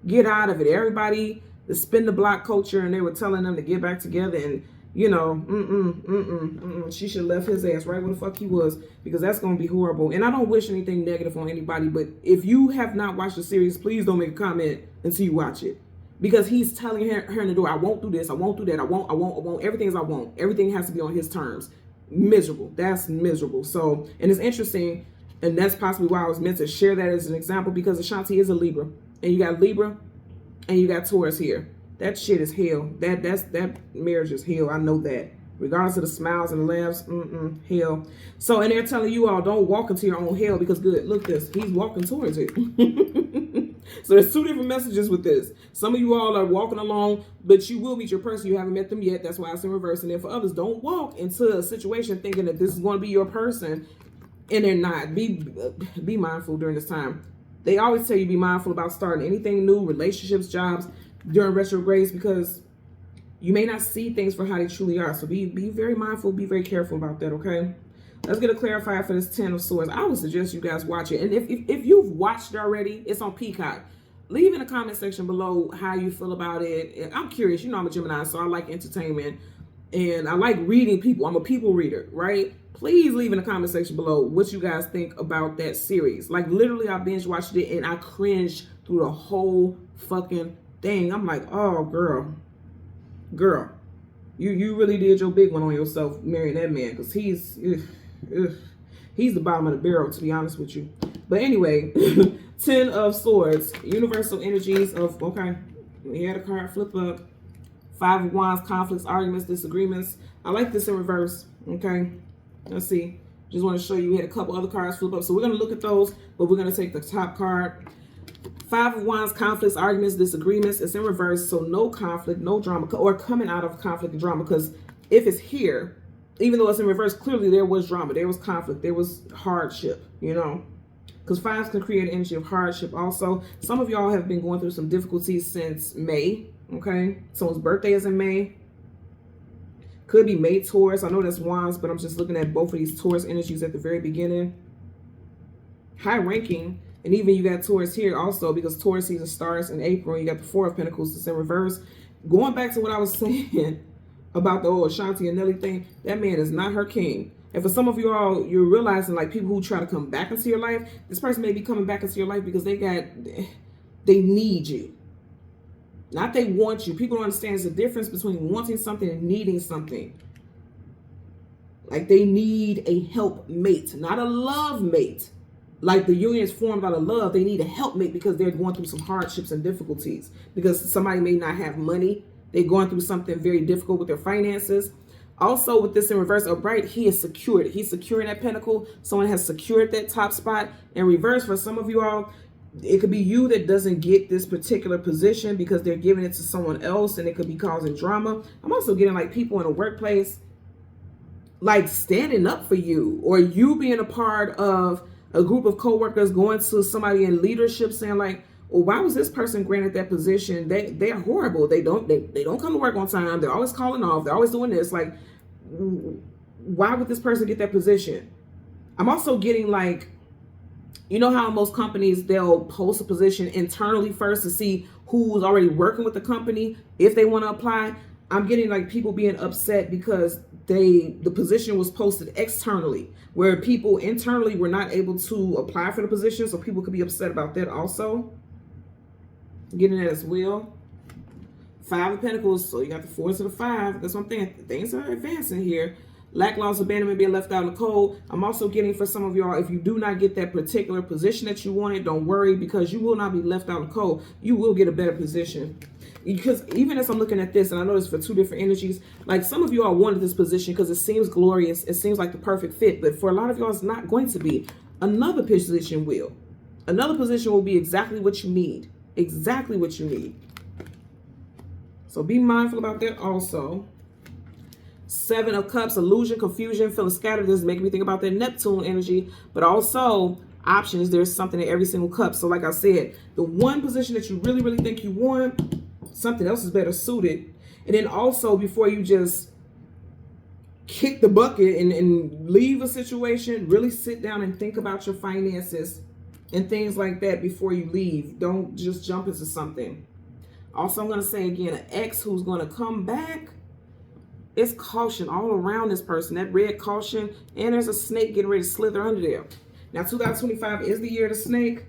Get out of it. Everybody, the spin the block culture, and they were telling them to get back together, and you know, she should have left his ass right where the fuck he was, because that's going to be horrible. And I don't wish anything negative on anybody, but if you have not watched the series, please don't make a comment until you watch it, because he's telling her in the door, I won't do this, I won't do that, I won't, everything is I won't. Everything has to be on his terms. Miserable. That's miserable. So, and it's interesting, and that's possibly why I was meant to share that as an example, because Ashanti is a Libra, and you got Libra, and you got Taurus here. That shit is hell. That marriage is hell. I know that. Regardless of the smiles and the laughs, hell. So, and they're telling you all, don't walk into your own hell, because good, look this, he's walking towards it. So there's two different messages with this. Some of you all are walking along, but you will meet your person. You haven't met them yet. That's why it's in reverse. And then for others, don't walk into a situation thinking that this is going to be your person, and they're not. Be mindful during this time. They always tell you be mindful about starting anything new, relationships, jobs, during retrogrades, because you may not see things for how they truly are. So be very mindful, be very careful about that, okay? Let's get a clarifier for this 10 of Swords. I would suggest you guys watch it. And if you've watched it already, it's on Peacock. Leave in the comment section below how you feel about it. I'm curious. You know I'm a Gemini, so I like entertainment. And I like reading people. I'm a people reader, right? Please leave in the comment section below what you guys think about that series. Like, literally, I binge watched it, and I cringed through the whole fucking thing. I'm like, oh, girl, you really did your big one on yourself marrying that man, because he's the bottom of the barrel, to be honest with you. But anyway, 10 of Swords, universal energies of, okay, we had a card flip up. 5 of Wands, conflicts, arguments, disagreements. I like this in reverse, okay? Let's see. Just want to show you we had a couple other cards flip up. So we're going to look at those, but we're going to take the top card. 5 of Wands, conflicts, arguments, disagreements. It's in reverse, so no conflict, no drama, or coming out of conflict and drama, because if it's here, even though it's in reverse, clearly there was drama, there was conflict, there was hardship, you know, because 5s can create energy of hardship also. Some of y'all have been going through some difficulties since May, okay? Someone's birthday is in May. Could be May Taurus. I know that's Wands, but I'm just looking at both of these Taurus energies at the very beginning. High ranking. And even you got Taurus here also, because Taurus season starts in April. You got the 4 of Pentacles, it's in reverse. Going back to what I was saying about the old Ashanti and Nelly thing, that man is not her king. And for some of you all, you're realizing, like, people who try to come back into your life, this person may be coming back into your life because they need you. Not they want you. People don't understand there's a difference between wanting something and needing something. Like, they need a helpmate, not a love mate. Like, the union is formed out of love. They need a helpmate because they're going through some hardships and difficulties. Because somebody may not have money. They're going through something very difficult with their finances. Also, with this in reverse upright, he is secured. He's securing that pentacle. Someone has secured that top spot. In reverse, for some of you all, it could be you that doesn't get this particular position because they're giving it to someone else, and it could be causing drama. I'm also getting like people in the workplace like standing up for you, or you being a part of a group of coworkers going to somebody in leadership saying like, well, why was this person granted that position? They're horrible. They don't come to work on time. They're always calling off. They're always doing this. Like, why would this person get that position? I'm also getting like, you know how most companies, they'll post a position internally first to see who's already working with the company if they want to apply. I'm getting like people being upset because the position was posted externally, where people internally were not able to apply for the position. So people could be upset about that also. Getting that as well. 5 of Pentacles. So you got the 4 to the 5. That's what I'm thinking. Things are advancing here. Lack, loss, abandonment, being left out in the cold. I'm also getting for some of y'all, if you do not get that particular position that you wanted, don't worry, because you will not be left out in the cold. You will get a better position. Because even as I'm looking at this, and I know this for 2 different energies, like some of you all wanted this position because it seems glorious. It seems like the perfect fit. But for a lot of y'all, it's not going to be. Another position will. Another position will be exactly what you need. Exactly what you need. So be mindful about that also. 7 of Cups, illusion, confusion, feeling scattered. This is making me think about that Neptune energy, but also options. There's something in every single cup. So like I said, the one position that you really, really think you want, something else is better suited. And then also, before you just kick the bucket and leave a situation, really sit down and think about your finances and things like that before you leave. Don't just jump into something. Also, I'm going to say again, an ex who's going to come back. It's caution all around this person. That red caution. And there's a snake getting ready to slither under there. Now, 2025 is the year of the snake.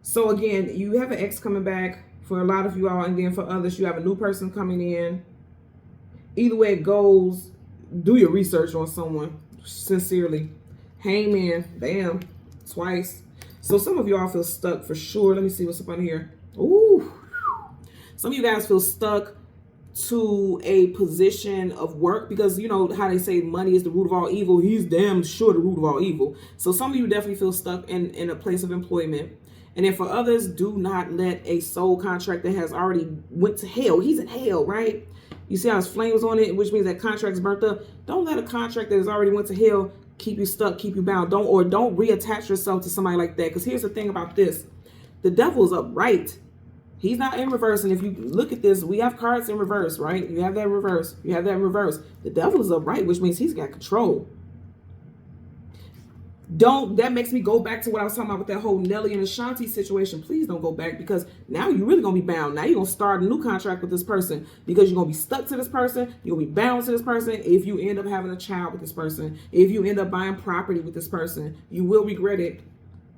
So again, you have an ex coming back for a lot of you all. And then for others, you have a new person coming in. Either way it goes, do your research on someone. Sincerely. Hangman. Bam. Twice. So some of y'all feel stuck for sure. Let me see what's up on here. Ooh. Some of you guys feel stuck to a position of work because you know how they say money is the root of all evil. He's damn sure the root of all evil. So some of you definitely feel stuck in a place of employment. And then for others, do not let a soul contract that has already went to hell. He's in hell, right? You see how his flames on it, which means that contract's burnt up. Don't let a contract that has already went to hell keep you stuck, keep you bound. Don't reattach yourself to somebody like that. Because here's the thing about this. The devil's upright. He's not in reverse. And if you look at this, we have cards in reverse, right? You have that in reverse. You have that in reverse. The devil is upright, which means he's got control. That makes me go back to what I was talking about with that whole Nelly and Ashanti situation. Please don't go back, because now you're really going to be bound. Now you're going to start a new contract with this person because you're going to be stuck to this person. You're going to be bound to this person. If you end up having a child with this person, if you end up buying property with this person, you will regret it.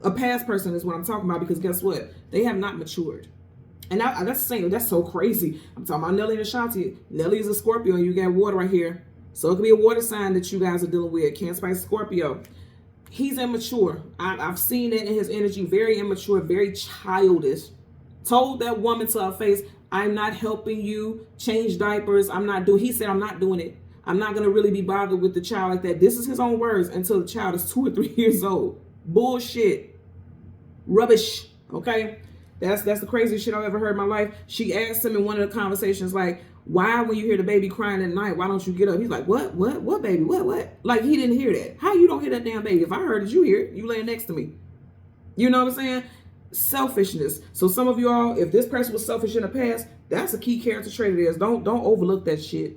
A past person is what I'm talking about, because guess what? They have not matured. And that's saying that's so crazy. I'm talking about Nelly and Ashanti. Nelly is a Scorpio, and you got water right here. So it could be a water sign that you guys are dealing with. Cancer, Spice, Scorpio. He's immature. I've seen it in his energy. Very immature, very childish. Told that woman to her face, I'm not helping you change diapers. He said, I'm not doing it. I'm not going to really be bothered with the child like that. This is his own words, until the child is 2 or 3 years old. Bullshit. Rubbish. Okay? That's the craziest shit I've ever heard in my life. She asked him in one of the conversations, like, why, when you hear the baby crying at night, why don't you get up? He's like, what baby? What? Like, he didn't hear that. How you don't hear that damn baby? If I heard it, you hear it. You laying next to me. You know what I'm saying? Selfishness. So some of you all, if this person was selfish in the past, that's a key character trait of theirs. Don't overlook that shit.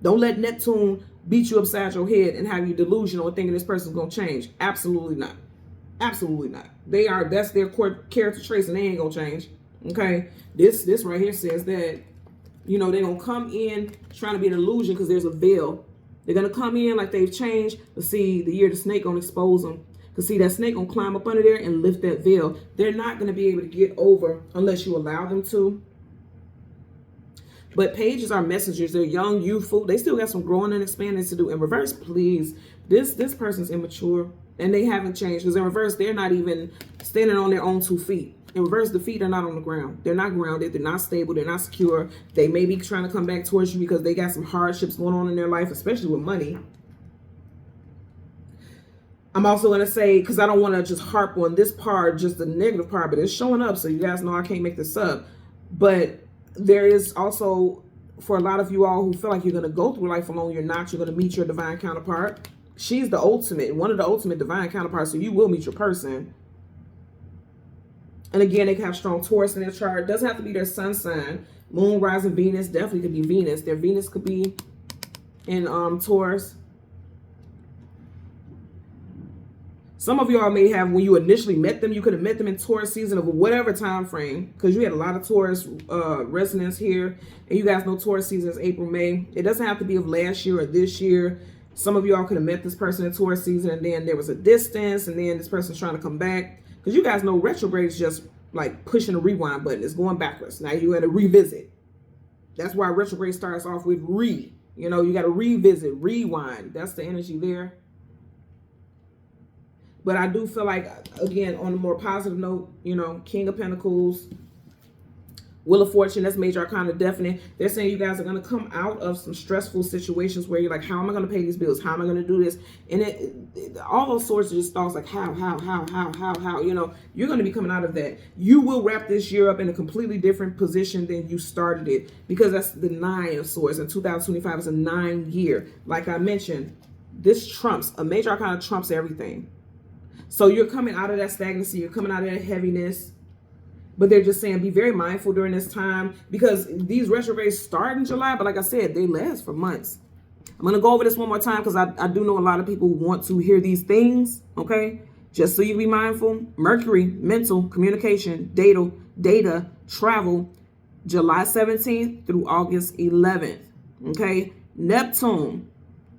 Don't let Neptune beat you upside your head and have you delusional and thinking this person's going to change. Absolutely not. Absolutely not. That's their core character traits, and they ain't gonna change. Okay. This right here says that, you know, they're gonna come in trying to be an illusion because there's a veil. They're gonna come in like they've changed. But see, the year of the snake gonna expose them. Because see, that snake gonna climb up under there and lift that veil. They're not gonna be able to get over unless you allow them to. But pages are messengers. They're young, youthful. They still got some growing and expanding to do. In reverse, please. This person's immature. And they haven't changed, because in reverse, they're not even standing on their own 2 feet. In reverse, the feet are not on the ground. They're not grounded. They're not stable. They're not secure. They may be trying to come back towards you because they got some hardships going on in their life, especially with money. I'm also going to say, because I don't want to just harp on this part, just the negative part, but it's showing up. So you guys know I can't make this up. But there is also, for a lot of you all who feel like you're going to go through life alone, you're not. You're going to meet your divine counterpart. She's the ultimate, one of the ultimate divine counterparts. So you will meet your person. And again, they can have strong Taurus in their chart. It doesn't have to be their sun sign. Moon, rising, Venus, definitely could be Venus. Their Venus could be in Taurus. Some of y'all may have, when you initially met them, you could have met them in Taurus season of whatever time frame, because you had a lot of Taurus resonance here. And you guys know Taurus season is April, May. It doesn't have to be of last year or this year. Some of y'all could have met this person in Taurus season, and then there was a distance, and then this person's trying to come back. Because you guys know retrograde is just like pushing a rewind button. It's going backwards. Now you got to revisit. That's why retrograde starts off with re. You know, you got to revisit, rewind. That's the energy there. But I do feel like, again, on a more positive note, you know, King of Pentacles, Wheel of Fortune, that's major arcana definite. They're saying you guys are going to come out of some stressful situations where you're like, how am I going to pay these bills? How am I going to do this? And all those sorts of just thoughts like how, you know, you're going to be coming out of that. You will wrap this year up in a completely different position than you started it, because that's the 9 of Swords, and 2025 is a 9 year. Like I mentioned, this trumps, a major arcana trumps everything. So you're coming out of that stagnancy, you're coming out of that heaviness. But they're just saying be very mindful during this time, because these retrogrades start in July, but like I said, they last for months. I'm going to go over this one more time because I do know a lot of people want to hear these things, okay? Just so you be mindful. Mercury, mental, communication, data, travel, July 17th through August 11th, okay? Neptune,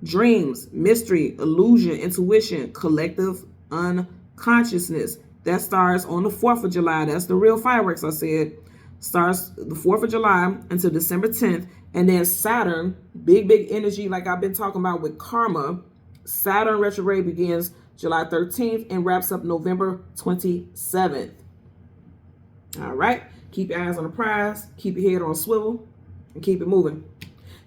dreams, mystery, illusion, intuition, collective unconsciousness. That starts on the 4th of July. That's the real fireworks I said. Starts the 4th of July until December 10th. And then Saturn, big energy like I've been talking about with karma. Saturn retrograde begins July 13th and wraps up November 27th. All right. Keep your eyes on the prize. Keep your head on a swivel. And keep it moving.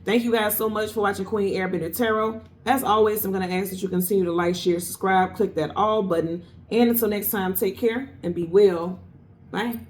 Thank you guys so much for watching Queen Airbender Tarot. As always, I'm going to ask that you continue to like, share, subscribe, click that all button. And until next time, take care and be well. Bye.